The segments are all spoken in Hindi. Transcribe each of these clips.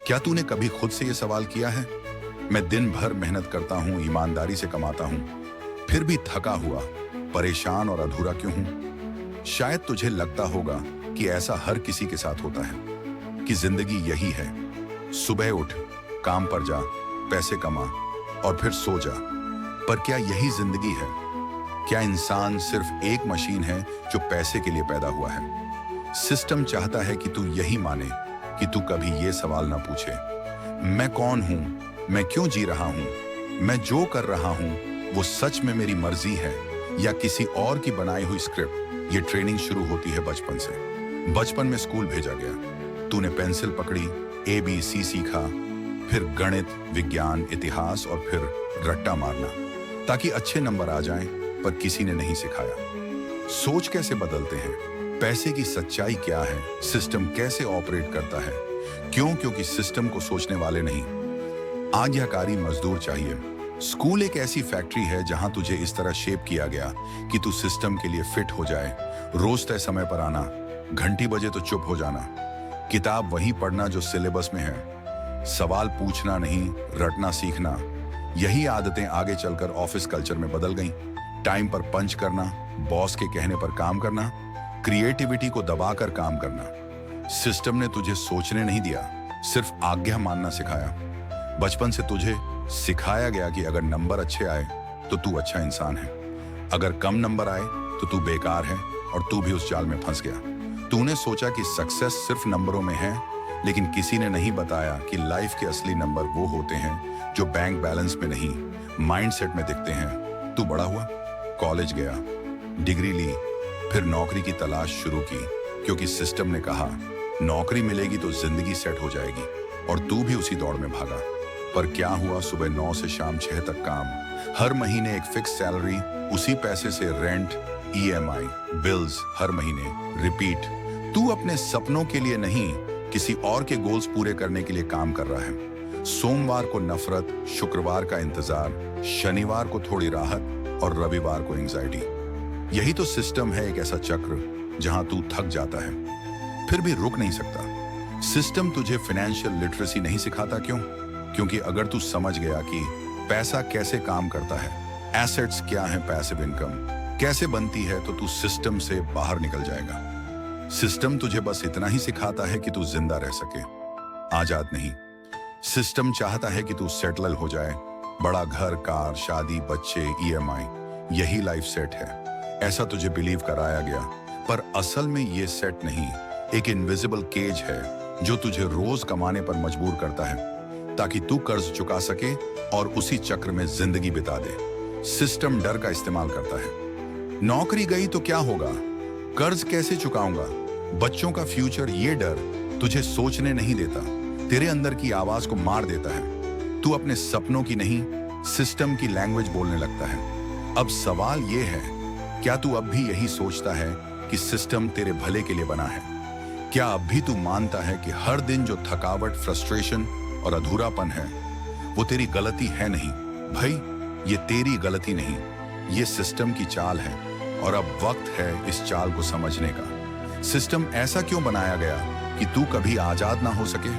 क्या तूने कभी खुद से ये सवाल किया है? मैं दिन भर मेहनत करता हूँ, ईमानदारी से कमाता हूँ, फिर भी थका हुआ, परेशान और अधूरा क्यों हूँ? शायद तुझे लगता होगा कि ऐसा हर किसी के साथ होता है, कि जिंदगी यही है, सुबह उठ, काम पर जा, पैसे कमा और फिर सो जा। पर क्या यही जिंदगी है? क्या इंसान सिर्फ एक मशीन है जो पैसे के लिए पैदा हुआ है? सिस्टम चाहता है कि तू यही माने, कि तू कभी ये सवाल ना पूछे, मैं कौन हूं, मैं क्यों जी रहा हूं, मैं जो कर रहा हूं वो सच में मेरी मर्जी है या किसी और की बनाई हुई स्क्रिप्ट। ये ट्रेनिंग शुरू होती है बचपन से। बचपन में स्कूल भेजा गया, तूने पेंसिल पकड़ी, ABC सीखा, फिर गणित, विज्ञान, इतिहास और फिर रट्टा मारना ताकि अच्छे नंबर आ जाएं, पर किसी ने नहीं सिखाया सोच कैसे बदलते हैं, पैसे की सच्चाई क्या है, सिस्टम कैसे ऑपरेट करता है। क्यों? क्योंकि सिस्टम को सोचने वाले नहीं, आज्ञाकारी मजदूर चाहिए। स्कूल एक ऐसी फैक्ट्री है जहां तुझे इस तरह शेप किया गया कि तू सिस्टम के लिए फिट हो जाए। रोज तय समय पर आना, घंटी बजे तो चुप हो जाना, किताब वही पढ़ना जो सिलेबस में है, सवाल पूछना नहीं, रटना सीखना। यही आदतें आगे चलकर ऑफिस कल्चर में बदल गईं। टाइम पर पंच करना, बॉस के कहने पर काम करना, क्रिएटिविटी को दबाकर काम करना। सिस्टम ने तुझे सोचने नहीं दिया, सिर्फ आज्ञा मानना सिखाया। बचपन से तुझे सिखाया गया कि अगर नंबर अच्छे आए तो तू अच्छा इंसान है, अगर कम नंबर आए तो तू बेकार है, और तू भी उस जाल में फंस गया। तूने सोचा कि सक्सेस सिर्फ नंबरों में है, लेकिन किसी ने नहीं बताया कि लाइफ के असली नंबर वो होते हैं जो बैंक बैलेंस में नहीं, माइंडसेट में दिखते हैं। तू बड़ा हुआ, कॉलेज गया, डिग्री ली, फिर नौकरी की तलाश शुरू की, क्योंकि सिस्टम ने कहा नौकरी मिलेगी तो जिंदगी सेट हो जाएगी, और तू भी उसी दौड़ में भागा। पर क्या हुआ? सुबह 9 से शाम 6 तक काम, हर महीने एक फिक्स सैलरी, उसी पैसे से रेंट, EMI, बिल्स हर महीने रिपीट। तू अपने सपनों के लिए नहीं, किसी और के गोल्स पूरे करने के लिए काम कर रहा है। सोमवार को नफरत, शुक्रवार का इंतजार, शनिवार को थोड़ी राहत और रविवार को एंजाइटी। यही तो सिस्टम है, एक ऐसा चक्र जहां तू थक जाता है फिर भी रुक नहीं सकता। सिस्टम तुझे फाइनेंशियल लिटरेसी नहीं सिखाता। क्यों? क्योंकि अगर तू समझ गया कि पैसा कैसे काम करता है, एसेट्स क्या है, पैसिव इनकम कैसे बनती है, तो तू सिस्टम से बाहर निकल जाएगा। सिस्टम तुझे बस इतना ही सिखाता है कि तू जिंदा रह सके, आजाद नहीं। सिस्टम चाहता है कि तू सेटल हो जाए, बड़ा घर, कार, शादी, बच्चे, EMI, यही लाइफ सेट है, ऐसा तुझे बिलीव कराया गया। पर असल में ये सेट नहीं, एक इनविजिबल केज है जो तुझे रोज कमाने पर मजबूर करता है ताकि तू कर्ज चुका सके और उसी चक्र में जिंदगी बिता दे। सिस्टम डर का इस्तेमाल करता है। नौकरी गई तो क्या होगा, कर्ज कैसे चुकाऊंगा, बच्चों का फ्यूचर, ये डर तुझे सोचने नहीं देता, तेरे अंदर की आवाज को मार देता है। तू अपने सपनों की नहीं, सिस्टम की लैंग्वेज बोलने लगता है। अब सवाल ये है, क्या तू अब भी यही सोचता है कि सिस्टम तेरे भले के लिए बना है? क्या अब भी तू मानता है कि हर दिन जो थकावट, फ्रस्ट्रेशन और अधूरापन है वो तेरी गलती है? नहीं भाई, ये तेरी गलती नहीं, ये सिस्टम की चाल है, और अब वक्त है इस चाल को समझने का। सिस्टम ऐसा क्यों बनाया गया कि तू कभी आजाद ना हो सके?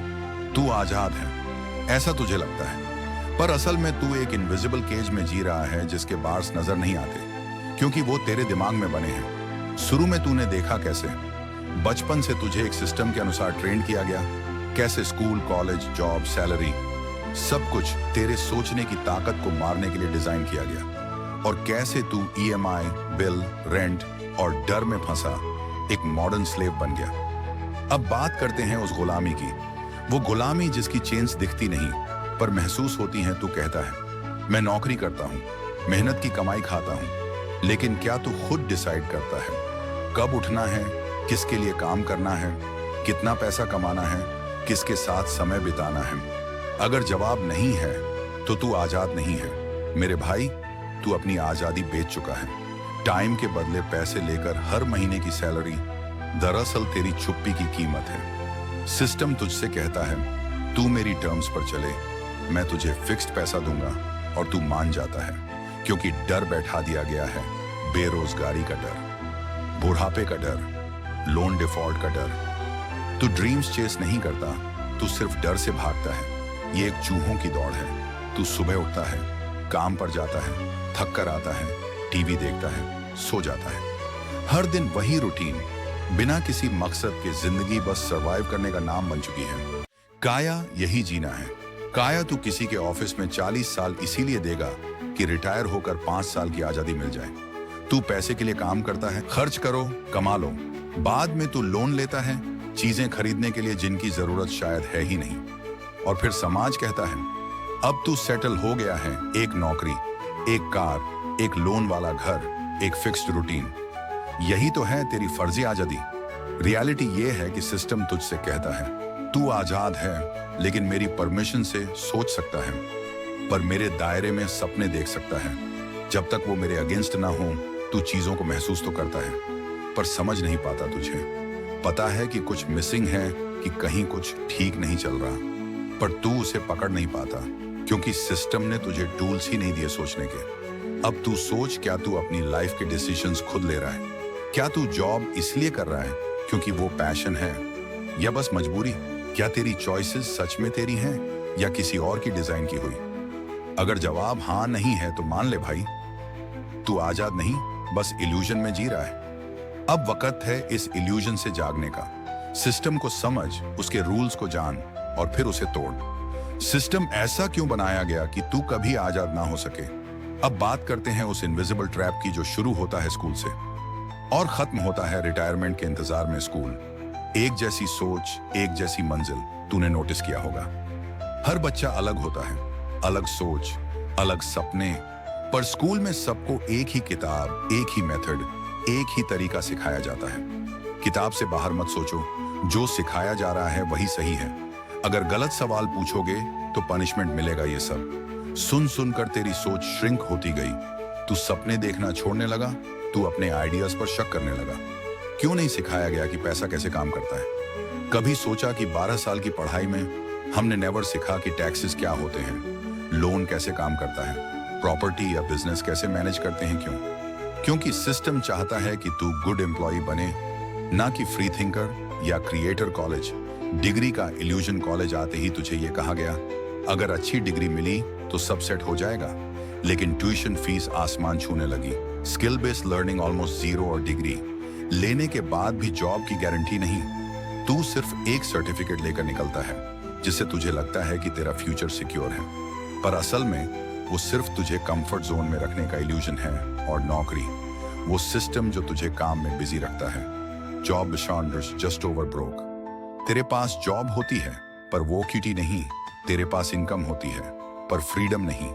तू आजाद है ऐसा तुझे लगता है, पर असल में तू एक इनविजिबल केज में जी रहा है जिसके बार्स नजर नहीं आते, क्योंकि वो तेरे दिमाग में बने हैं। शुरू में तूने देखा कैसे? बचपन से तुझे एक सिस्टम के अनुसार ट्रेन किया गया, कैसे स्कूल, कॉलेज, जॉब, सैलरी, सब कुछ तेरे सोचने की ताकत को मारने के लिए डिजाइन किया गया। और कैसे तू EMI, बिल, रेंट और डर में फंसा एक मॉडर्न स्लेव बन गया। अब बात करते हैं उस गुलामी की, वो गुलामी जिसकी चेन्स दिखती नहीं पर महसूस होती हैं। तू कहता है मैं नौकरी करता हूँ, मेहनत की कमाई खाता हूँ, लेकिन क्या तू खुद डिसाइड करता है कब उठना है, किसके लिए काम करना है, कितना पैसा कमाना है, किसके साथ समय बिताना है? अगर जवाब नहीं है तो तू आजाद नहीं है। मेरे भाई, तू अपनी आजादी बेच चुका है। टाइम के बदले पैसे लेकर हर महीने की सैलरी दरअसल तेरी चुप्पी की कीमत है। सिस्टम तुझसे कहता है तू मेरी टर्म्स पर चले, मैं तुझे फिक्स्ड पैसा दूंगा, और तू मान जाता है क्योंकि डर बैठा दिया गया है। बेरोजगारी का डर, बुढ़ापे का डर, लोन डिफॉल्ट का डर। तू ड्रीम्स चेस नहीं करता, तू सिर्फ डर से भागता है। ये एक चूहों की दौड़ है। तू सुबह उठता है, काम पर जाता है, थक कर आता है, टीवी देखता है, सो जाता है। हर दिन वही रूटीन, बिना किसी मकसद के जिंदगी बस सरवाइव करने का नाम बन चुकी है। काया यही जीना है। काया तू किसी के ऑफिस में 40 साल इसीलिए देगा कि रिटायर होकर 5 साल की आजादी मिल जाए। तू पैसे के लिए काम करता है, खर्च करो, कमा लो। बाद में तू लोन लेता है चीजें खरीदने के लिए जिनकी जरूरत शायद है ही नहीं। और फिर समाज कहता है अब तू सेटल हो गया है, एक नौकरी, एक कार, एक लोन वाला घर, एक फिक्स्ड रूटीन। यही तो है तेरी फर्जी आजादी। रियलिटी ये है कि सिस्टम तुझसे कहता है तू आजाद है, लेकिन मेरी परमिशन से सोच सकता है, पर मेरे दायरे में सपने देख सकता है। जब तक वो मेरे अगेंस्ट ना हो तू चीजों को महसूस तो करता है, पर समझ नहीं पाता तुझे। पता है कि कुछ मिसिंग है, कि कहीं कुछ ठीक नहीं चल रहा, पर तू उसे पकड़ नहीं पाता क्योंकि सिस्टम ने तुझे टूल्स ही नहीं दिए सोचने के। अब तू सोच, क्या तू अपनी लाइफ के डिसीजंस खुद ले रहा है? क्या तू जॉब इसलिए कर रहा है क्योंकि वो पैशन है, या बस मजबूरी? क्या तेरी चॉइसेस सच में तेरी हैं या किसी और की डिजाइन की हुई? अगर जवाब हाँ नहीं है तो मान ले भाई, तू आजाद नहीं, बस इल्यूजन में जी रहा है। अब वक्त है इस इल्यूजन से जागने का। सिस्टम को समझ, उसके रूल्स को जान और फिर उसे तोड़। सिस्टम ऐसा क्यों बनाया गया कि तू कभी आजाद ना हो सके? अब बात करते हैं उस इनविजिबल ट्रैप की जो शुरू होता है स्कूल से और खत्म होता है रिटायरमेंट के इंतजार में स्कूल। एक जैसी सोच, एक जैसी मंजिल, तूने नोटिस किया होगा। हर बच्चा अलग होता है, अलग सोच, अलग सपने, पर स्कूल में सबको एक ही किताब, एक ही मेथड, एक ही तरीका सिखाया जाता है। किताब से बाहर मत सोचो, जो सिखाया जा रहा है वही सही है। अगर गलत सवाल पूछोगे तो पनिशमेंट मिलेगा। ये सब सुन सुनकर तेरी सोच श्रिंक होती गई। तू सपने देखना छोड़ने लगा, तू अपने आइडियाज पर शक करने लगा। क्यों नहीं सिखाया गया कि पैसा कैसे काम करता है? कभी सोचा कि 12 साल की पढ़ाई में हमने नेवर सिखा कि टैक्सेस क्या होते हैं, लोन कैसे काम करता है, प्रॉपर्टी या बिजनेस कैसे मैनेज करते हैं? क्यों? क्योंकि सिस्टम चाहता है कि तू गुड एम्प्लॉय बने, ना कि फ्री थिंकर या क्रिएटर कॉलेज। डिग्री का इल्यूजन कॉलेज आते ही तुझे ये कहा गया, अगर अच्छी डिग्री मिली तो सब सेट हो जाएगा, लेकिन ट्यूशन फीस आसमान छूने लगी। Skill based learning almost zero और डिग्री लेने के बाद भी जॉब की गारंटी नहीं। तू सिर्फ एक सर्टिफिकेट लेकर निकलता है जिससे तुझे लगता है कि तेरा फ्यूचर सिक्योर है, पर असल में वो सिर्फ तुझे कंफर्ट जोन में रखने का इल्यूजन है। और नौकरी, वो सिस्टम जो तुझे काम में बिजी रखता है। जॉब बिशॉन्डर्स जस्ट ओवर ब्रोक। तेरे पास जॉब होती है पर वो क्यूटी नहीं। तेरे पास इनकम होती है पर फ्रीडम नहीं।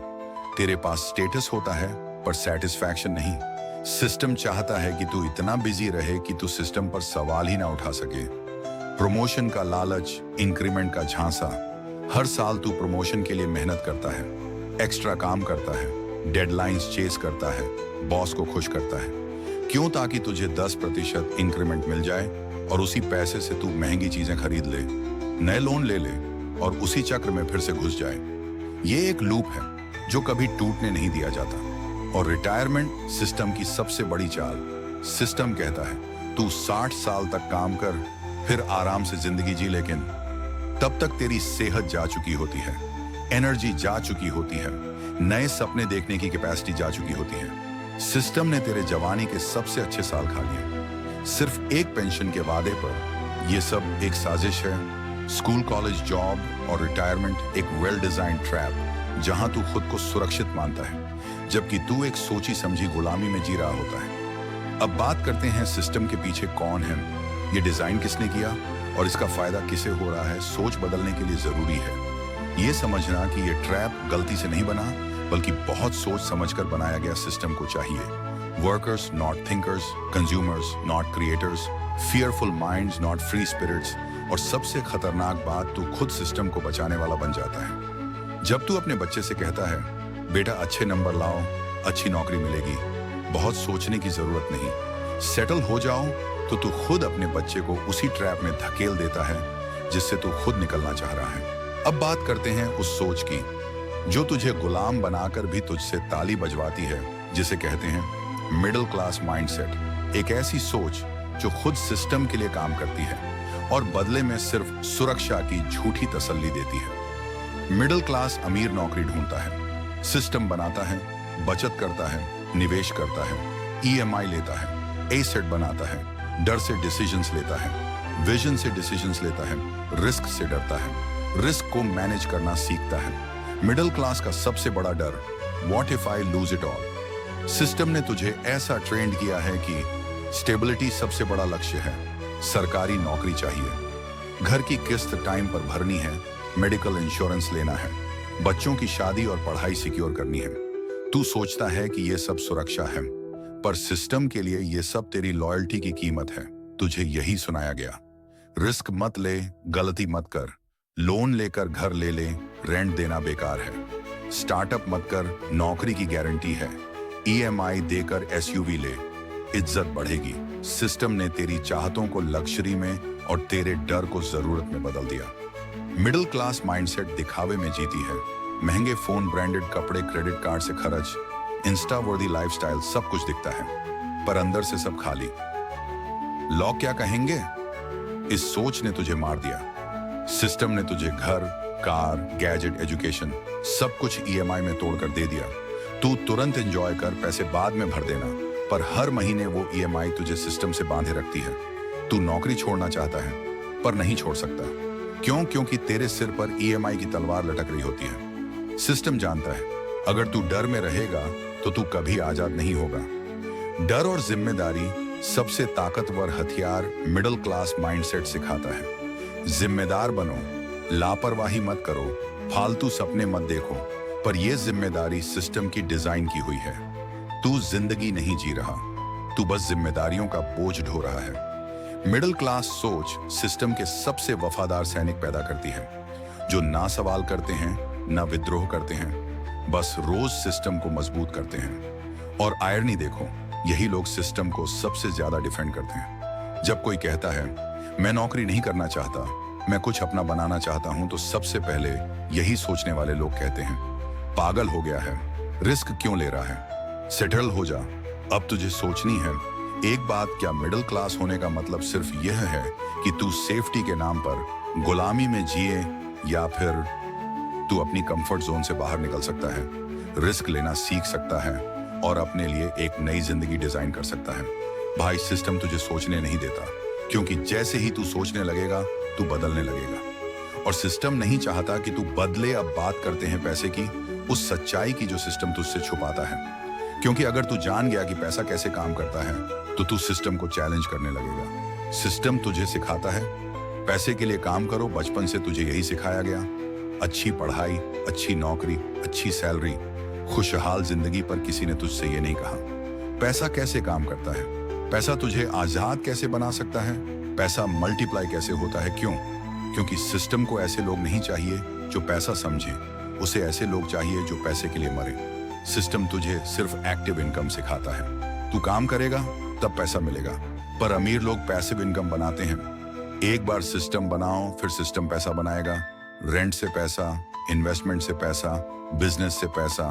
तेरे पास स्टेटस होता है पर सेटिस्फैक्शन नहीं। सिस्टम चाहता है कि तू इतना बिजी रहे कि तू सिस्टम पर सवाल ही ना उठा सके। प्रमोशन का लालच, इंक्रीमेंट का झांसा। हर साल तू प्रमोशन के लिए मेहनत करता है, एक्स्ट्रा काम करता है, डेडलाइंस चेस करता है, बॉस को खुश करता है। क्यों? ताकि तुझे 10% इंक्रीमेंट मिल जाए और उसी पैसे से तू महंगी चीजें खरीद ले, नए लोन ले ले और उसी चक्र में फिर से घुस जाए। ये एक लूप है जो कभी टूटने नहीं दिया जाता। और रिटायरमेंट सिस्टम की सबसे बड़ी चाल। सिस्टम कहता है तू 60 साल तक काम कर, फिर आराम से जिंदगी जी, लेकिन तब तक तेरी सेहत जा चुकी होती है, एनर्जी जा चुकी होती है, नए सपने देखने की कैपेसिटी जा चुकी होती है। सिस्टम ने तेरे जवानी के सबसे अच्छे साल खा लिए सिर्फ एक पेंशन के वादे पर। यह सब एक साजिश है। स्कूल, कॉलेज, जॉब और रिटायरमेंट एक वेल डिजाइन ट्रैप जहां तू खुद को सुरक्षित मानता है, जबकि तू एक सोची समझी गुलामी में जी रहा होता है। अब बात करते हैं सिस्टम के पीछे कौन है, ये डिजाइन किसने किया और इसका फायदा किसे हो रहा है। सोच बदलने के लिए जरूरी है ये समझना कि ये ट्रैप गलती से नहीं बना, बल्कि बहुत सोच समझकर बनाया गया। सिस्टम को चाहिए workers not thinkers, consumers not creators, fearful minds not free spirits. और सबसे खतरनाक बात, तू खुद सिस्टम को बचाने वाला बन जाता है। जब तू अपने बच्चे से कहता है बेटा अच्छे नंबर लाओ, अच्छी नौकरी मिलेगी, बहुत सोचने की जरूरत नहीं, सेटल हो जाओ, तो तू खुद अपने बच्चे को उसी ट्रैप में धकेल देता है जिससे तू खुद निकलना चाह रहा है। अब बात करते हैं उस सोच की जो तुझे गुलाम बनाकर भी तुझसे ताली बजवाती है, जिसे कहते हैं मिडिल क्लास माइंडसेट। एक ऐसी सोच जो खुद सिस्टम के लिए काम करती है और बदले में सिर्फ सुरक्षा की झूठी तसल्ली देती है। मिडिल क्लास अमीर नौकरी ढूंढता है, सिस्टम बनाता है, बचत करता है, निवेश करता है, ईएमआई लेता है, एसेट बनाता है, डर से डिसीजंस लेता है, विजन से डिसीजंस लेता है, रिस्क से डरता है, रिस्क को मैनेज करना सीखता है। मिडिल क्लास का सबसे बड़ा डर, what if I lose it all. System ने तुझे ऐसा ट्रेंड किया है कि स्टेबिलिटी सबसे बड़ा लक्ष्य है, सरकारी नौकरी चाहिए, घर की किस्त टाइम पर भरनी है, मेडिकल इंश्योरेंस लेना है, बच्चों की शादी और पढ़ाई सिक्योर करनी है। तू सोचता है कि ये सब सुरक्षा है, पर सिस्टम के लिए ये सब तेरी लॉयल्टी की कीमत है। तुझे यही सुनाया गया, रिस्क मत ले, गलती मत कर, लोन लेकर घर ले ले, रेंट देना बेकार है, स्टार्टअप मत कर, नौकरी की गारंटी है, ईएमआई देकर एसयूवी ले, इज्जत बढ़ेगी। सिस्टम ने तेरी चाहतों को लग्जरी में और तेरे डर को जरूरत में बदल दिया। मिडिल क्लास माइंडसेट दिखावे में जीती है, महंगे फोन, ब्रांडेड कपड़े, क्रेडिट कार्ड से खर्च, इंस्टा वर्दी लाइफस्टाइल, सब कुछ दिखता है, पर अंदर से सब खाली। लोग क्या कहेंगे, इस सोच ने तुझे मार दिया। सिस्टम ने तुझे घर, कार, गैजेट, एजुकेशन सब कुछ ईएमआई में तोड़कर दे दिया। तू तुरंत एंजॉय कर, पैसे बाद में भर देना, पर हर महीने वो ईएमआई तुझे सिस्टम से बांधे रखती है। तू नौकरी छोड़ना चाहता है, पर नहीं छोड़ सकता। क्यों? क्योंकि तेरे सिर पर ईएमआई की तलवार लटक रही होती है। सिस्टम जानता है, अगर तू डर में रहेगा तो तू कभी आजाद नहीं होगा। डर और जिम्मेदारी सबसे ताकतवर हथियार मिडिल क्लास माइंडसेट सिखाता है। जिम्मेदार बनो, लापरवाही मत करो, फालतू सपने मत देखो, पर यह जिम्मेदारी सिस्टम की डिजाइन की हुई है। तू जिंदगी नहीं जी रहा, तू बस जिम्मेदारियों का बोझ ढो रहा है। मिडिल क्लास सोच सिस्टम के सबसे वफादार सैनिक पैदा करती है, जो ना सवाल करते हैं, ना विद्रोह करते हैं, बस रोज सिस्टम को मजबूत करते हैं। और आयरनी देखो, यही लोग सिस्टम को सबसे ज्यादा डिफेंड करते हैं। जब कोई कहता है मैं नौकरी नहीं करना चाहता, मैं कुछ अपना बनाना चाहता हूं, तो सबसे पहले यही सोचने वाले लोग कहते हैं पागल हो गया है, रिस्क क्यों ले रहा है, सेटल हो जा। अब तुझे सोचनी है एक बात, क्या मिडिल क्लास होने का मतलब सिर्फ यह है कि तू सेफ्टी के नाम पर गुलामी में जिए, या फिर तू अपनी कंफर्ट जोन से बाहर निकल सकता है, रिस्क लेना सीख सकता है और अपने लिए एक नई जिंदगी डिजाइन कर सकता है। भाई, सिस्टम तुझे सोचने नहीं देता, क्योंकि जैसे ही तू सोचने लगेगा तू बदलने लगेगा। और सिस्टम नहीं चाहता कि तू बदले। अब बात करते हैं पैसे की, उस सच्चाई की जो सिस्टम तुझसे छुपाता है। क्योंकि अगर तू जान गया कि पैसा कैसे काम करता है, तो तू सिस्टम को चैलेंज करने लगेगा। सिस्टम तुझे सिखाता है पैसे के लिए काम करो, बचपन से तुझे यही सिखाया गया। अच्छी पढ़ाई, अच्छी नौकरी, अच्छी सैलरी, खुशहाल जिंदगी, पर किसी ने तुझसे ये नहीं कहा पैसा कैसे काम करता है, पैसा तुझे आजाद कैसे बना सकता है, पैसा मल्टीप्लाई कैसे होता है। क्यों? क्योंकि सिस्टम को ऐसे लोग नहीं चाहिए जो पैसा समझे, उसे ऐसे लोग चाहिए जो पैसे के लिए मरे। सिस्टम तुझे सिर्फ एक्टिव इनकम सिखाता है, तू काम करेगा तब पैसा मिलेगा, पर अमीर लोग पैसिव इनकम बनाते हैं। एक बार सिस्टम बनाओ, फिर सिस्टम पैसा बनाएगा। रेंट से पैसा, इन्वेस्टमेंट से पैसा, बिजनेस से पैसा,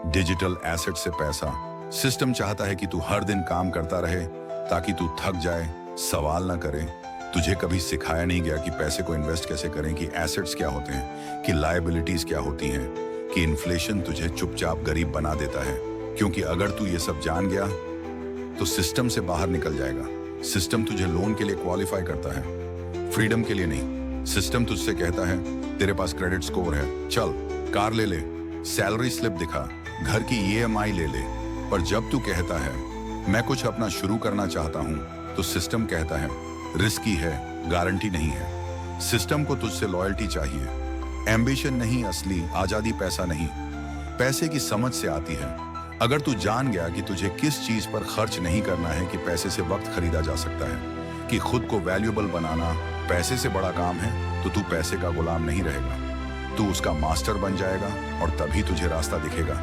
डिजिटल एसेट से पैसा। सिस्टम चाहता है कि तू हर दिन काम करता रहे ताकि तू थक जाए, सवाल ना करे। तुझे कभी सिखाया नहीं गया कि पैसे को इन्वेस्ट कैसे करें, कि एसेट्स क्या होते हैं, कि लायबिलिटीज क्या होती हैं, कि इन्फ्लेशन तुझे चुपचाप गरीब बना देता है। क्योंकि अगर तू ये सब जान गया तो सिस्टम से बाहर निकल जाएगा। सिस्टम तुझे लोन के लिए क्वालिफाई करता है, फ्रीडम के लिए नहीं। सिस्टम तुझसे कहता है तेरे पास क्रेडिट स्कोर है, चल कार ले ले, सैलरी स्लिप दिखा, घर की ईएमआई ले ले। पर जब तू कहता है मैं कुछ अपना शुरू करना चाहता हूं, तो सिस्टम कहता है रिस्की है, गारंटी नहीं है। सिस्टम को तुझसे लॉयल्टी चाहिए, एम्बिशन नहीं, असली आजादी पैसा नहीं, पैसे की समझ से आती है। अगर तू जान गया कि तुझे किस चीज पर खर्च नहीं करना है, कि पैसे से वक्त खरीदा जा सकता है, कि खुद को वैल्यूएबल बनाना पैसे से बड़ा काम है, तो तू पैसे का गुलाम नहीं रहेगा, तू उसका मास्टर बन जाएगा। और तभी तुझे रास्ता दिखेगा,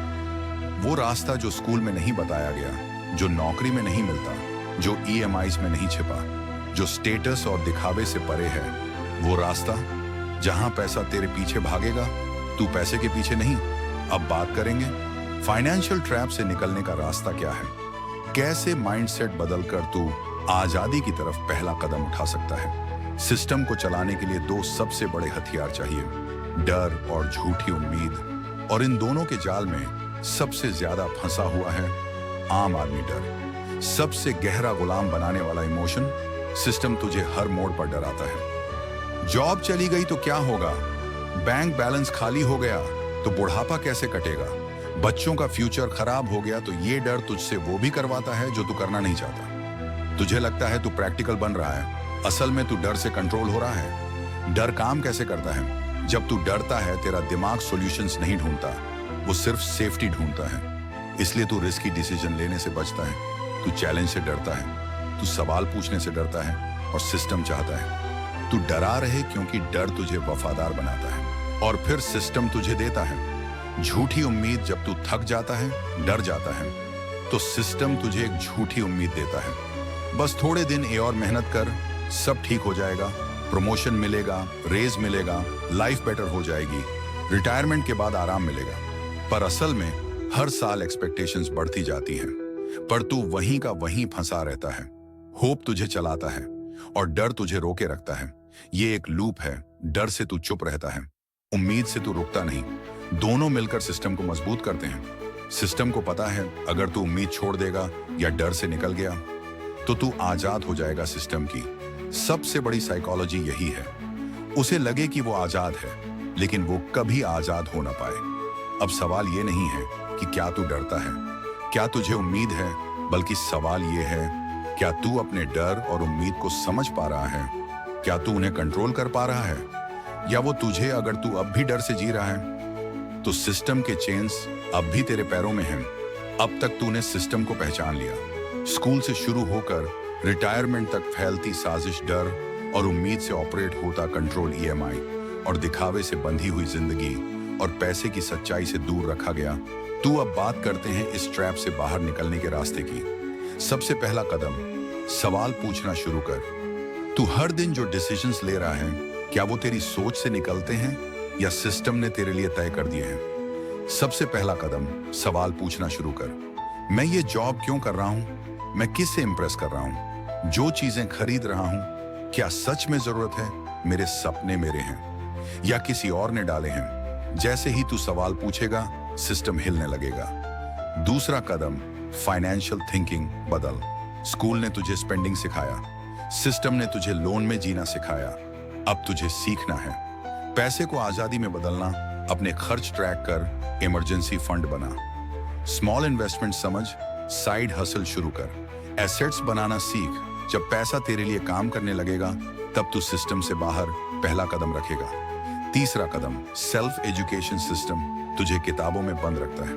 वो रास्ता जो स्कूल में नहीं बताया गया, जो नौकरी में नहीं मिलता, जो ईएमआईज में नहीं छिपा, जो स्टेटस और दिखावे से परे है। वो रास्ता जहां पैसा तेरे पीछे भागेगा, तू पैसे के पीछे नहीं। अब बात करेंगे फाइनेंशियल ट्रैप से निकलने का रास्ता क्या है, कैसे माइंडसेट बदलकर तू आजादी की तरफ पहला कदम उठा सकता है। सिस्टम को चलाने के लिए दो सबसे बड़े हथियार चाहिए, डर और झूठी उम्मीद। और इन दोनों के जाल में सबसे ज्यादा फंसा हुआ है आम आदमी डर। सबसे गहरा गुलाम बनाने वाला इमोशन। सिस्टम तुझे हर मोड़ पर डराता है। जॉब चली गई तो क्या होगा, बैंक बैलेंस खाली हो गया तो बुढ़ापा कैसे कटेगा, बच्चों का फ्यूचर खराब हो गया, तो ये डर तुझसे वो भी करवाता है जो तू करना नहीं चाहता। तुझे लगता है तू प्रैक्टिकल बन रहा है, असल में तू डर से कंट्रोल हो रहा है। डर काम कैसे करता है? जब तू डरता है तेरा दिमाग सॉल्यूशंस नहीं ढूंढता, वो सिर्फ सेफ्टी ढूंढता है। इसलिए तू रिस्की डिसीजन लेने से बचता है, तू चैलेंज से डरता है, तू सवाल पूछने से डरता है और सिस्टम चाहता है तू डरा रहे, क्योंकि डर तुझे वफादार बनाता है और फिर सिस्टम तुझे देता है झूठी उम्मीद। जब तू थक जाता है, डर जाता है, तो सिस्टम तुझे एक झूठी उम्मीद देता है, बस थोड़े दिन और मेहनत कर, सब ठीक हो जाएगा, प्रमोशन मिलेगा, रेज मिलेगा, लाइफ बेटर हो जाएगी, रिटायरमेंट के बाद आराम मिलेगा। पर असल में हर साल एक्सपेक्टेशंस बढ़ती जाती हैं, पर तू वहीं का वहीं फंसा रहता है। होप तुझे चलाता है और डर तुझे रोके रखता है। ये एक लूप है। डर से तू चुप रहता है, उम्मीद से तू रुकता नहीं। दोनों मिलकर सिस्टम को मजबूत करते हैं। सिस्टम को पता है अगर तू उम्मीद छोड़ देगा या डर से निकल गया तो तू आजाद हो जाएगा। सिस्टम की सबसे बड़ी साइकोलॉजी यही है, उसे लगे कि वो आजाद है, लेकिन वो कभी आजाद हो ना पाए। अब सवाल ये नहीं है कि क्या तू डरता है, क्या तुझे उम्मीद है, बल्कि सवाल ये है क्या तू अपने डर और उम्मीद को समझ पा रहा है? क्या तू उन्हें कंट्रोल कर पा रहा है, या वो तुझे, अगर तू अब भी डर से जी रहा है तो सिस्टम के चेन्स अब भी तेरे पैरों में हैं। अब तक तूने सिस्टम को पहचान लिया। स्कूल से शुरू होकर रिटायरमेंट तक फैलती साजिश, डर और उम्मीद से ऑपरेट होता कंट्रोल, ईएमआई और दिखावे से बंधी हुई जिंदगी और पैसे की सच्चाई से दूर रखा गया। तू अब बात करते हैं इस ट्रैप से बाहर निकलने के रास्ते की। सबसे पहला कदम, सवाल पूछना शुरू कर। तू हर दिन जो डिसीजंस ले रहा है, क्या वो तेरी सोच से निकलते हैं या सिस्टम ने तेरे लिए तय कर दिए हैं? सबसे पहला कदम, सवाल पूछना शुरू कर। मैं ये जॉब क्यों कर रहा हूं? मैं किससे इंप्रेस कर रहा हूं? जो चीजें खरीद रहा हूं, क्या सच में जरूरत है? मेरे सपने मेरे हैं या किसी और ने डाले हैं? जैसे ही तू सवाल पूछेगा, सिस्टम हिलने लगेगा। दूसरा कदम, फाइनेंशियल थिंकिंग बदल। स्कूल ने तुझे स्पेंडिंग सिखाया, सिस्टम ने तुझे लोन में जीना सिखाया। अब तुझे सीखना है पैसे को आजादी में बदलना। अपने खर्च ट्रैक कर, इमरजेंसी फंड बना, स्मॉल इन्वेस्टमेंट समझ, साइड हसल शुरू कर, एसेट्स बनाना सीख। जब पैसा तेरे लिए काम करने लगेगा, तब तू सिस्टम से बाहर पहला कदम रखेगा। तीसरा कदम, सेल्फ एजुकेशन। सिस्टम तुझे किताबों में बंद रखता है,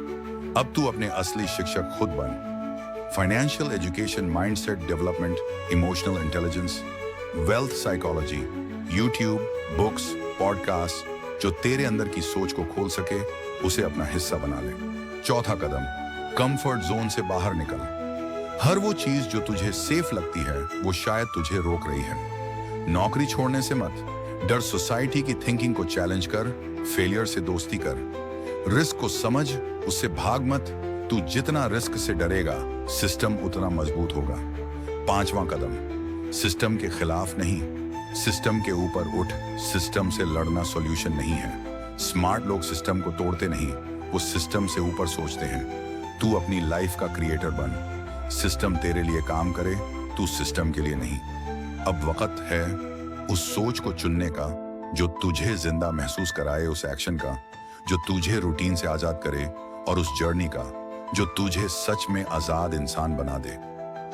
अब तू अपने असली शिक्षक खुद बन। Financial education, mindset development, emotional intelligence, wealth psychology, YouTube, books, podcast जो तेरे अंदर की सोच को खोल सके, उसे अपना हिस्सा बना ले। चौथा कदम, कंफर्ट जोन से बाहर निकल। हर वो चीज जो तुझे सेफ लगती है, वो शायद तुझे रोक रही है। नौकरी छोड़ने से मत डर, सोसाइटी की थिंकिंग को चैलेंज कर, फेलियर से दोस्ती कर, रिस्क को समझ, उससे भाग मत। तू जितना रिस्क से डरेगा, सिस्टम उतना मजबूत होगा। पांचवा कदम, सिस्टम के खिलाफ नहीं, सिस्टम के ऊपर उठ। सिस्टम से लड़ना सॉल्यूशन नहीं है। स्मार्ट लोग सिस्टम को तोड़ते नहीं, वो सिस्टम से ऊपर सोचते हैं। तू अपनी लाइफ का क्रिएटर बन। सिस्टम तेरे लिए काम करे, तू सिस्टम के लिए नहीं। अब वक्त है उस सोच को चुनने का जो तुझे जिंदा महसूस कराए, उस एक्शन का जो तुझे रूटीन से आजाद करे, और उस जर्नी का जो तुझे सच में आजाद इंसान बना दे।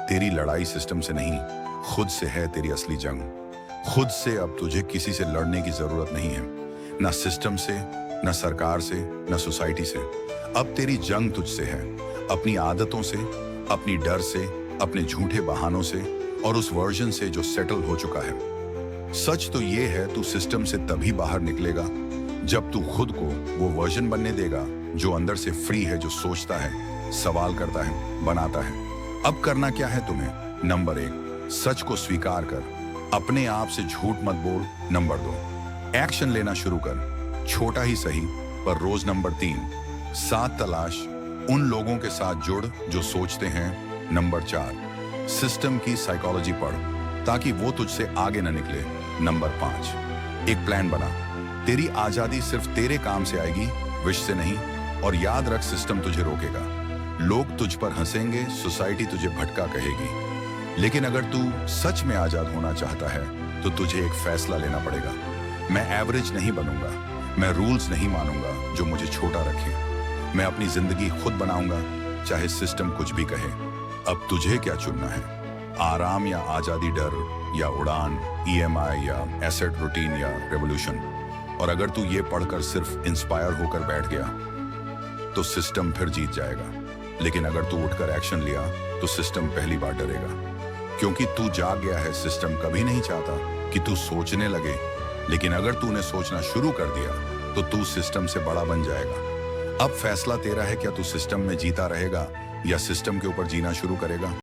तेरी लड़ाई सिस्टम से नहीं, खुद से है तेरी असली जंग। खुद से अब तुझे किसी से लड़ने की जरूरत नहीं है, ना सिस्टम से, ना सरकार से, ना सोसाइटी से। अब तेरी जंग तुझसे है, अपनी आदतों से, अपनी डर से, अपने झूठे बहानों से और उस वर्जन से जो सेटल हो चुका है। सच तो ये है, तू सिस्टम से तभी बाहर निकलेगा जब तू खुद को वो वर्जन बनने देगा जो अंदर से फ्री है, जो सोचता है, सवाल करता है, बनाता है। अब करना क्या है तुम्हें? नंबर 1, सच को स्वीकार कर, अपने आप से झूठ मत बोल। नंबर 2, एक्शन लेना शुरू कर, छोटा ही सही पर रोज। नंबर 3, साथ तलाश, उन लोगों के साथ जुड़ जो सोचते हैं। नंबर 4, सिस्टम की साइकोलॉजी पढ़ ताकि वो तुझसे आगे न निकले। नंबर 5, एक प्लान बना। तेरी आजादी सिर्फ तेरे काम से आएगी, विश से नहीं। और याद रख, सिस्टम तुझे रोकेगा। लोग तुझ पर हंसेंगे, सोसाइटी तुझे भटका कहेगी। लेकिन अगर तू सच में आजाद होना चाहता है तो तुझे एक फैसला लेना पड़ेगा। मैं एवरेज नहीं बनूंगा, मैं रूल्स नहीं मानूंगा जो मुझे छोटा रखे। मैं अपनी जिंदगी खुद बनाऊंगा, चाहे सिस्टम कुछ भी कहे। अब तुझे क्या चुनना है? आराम या आजादी, डर या उड़ान, ईएमआई या एसेट रूटीन या रेवोल्यूशन? और अगर तू ये पढ़कर सिर्फ इंस्पायर होकर बैठ गया तो सिस्टम फिर जीत जाएगा। लेकिन अगर तू उठकर एक्शन लिया तो सिस्टम पहली बार डरेगा। क्योंकि तू जाग गया है, सिस्टम कभी नहीं चाहता कि तू सोचने लगे। लेकिन अगर तूने सोचना शुरू कर दिया तो तू सिस्टम से बड़ा बन जाएगा। अब फैसला तेरा है, क्या तू सिस्टम में जीता रहेगा या सिस्टम के ऊपर जीना शुरू करेगा?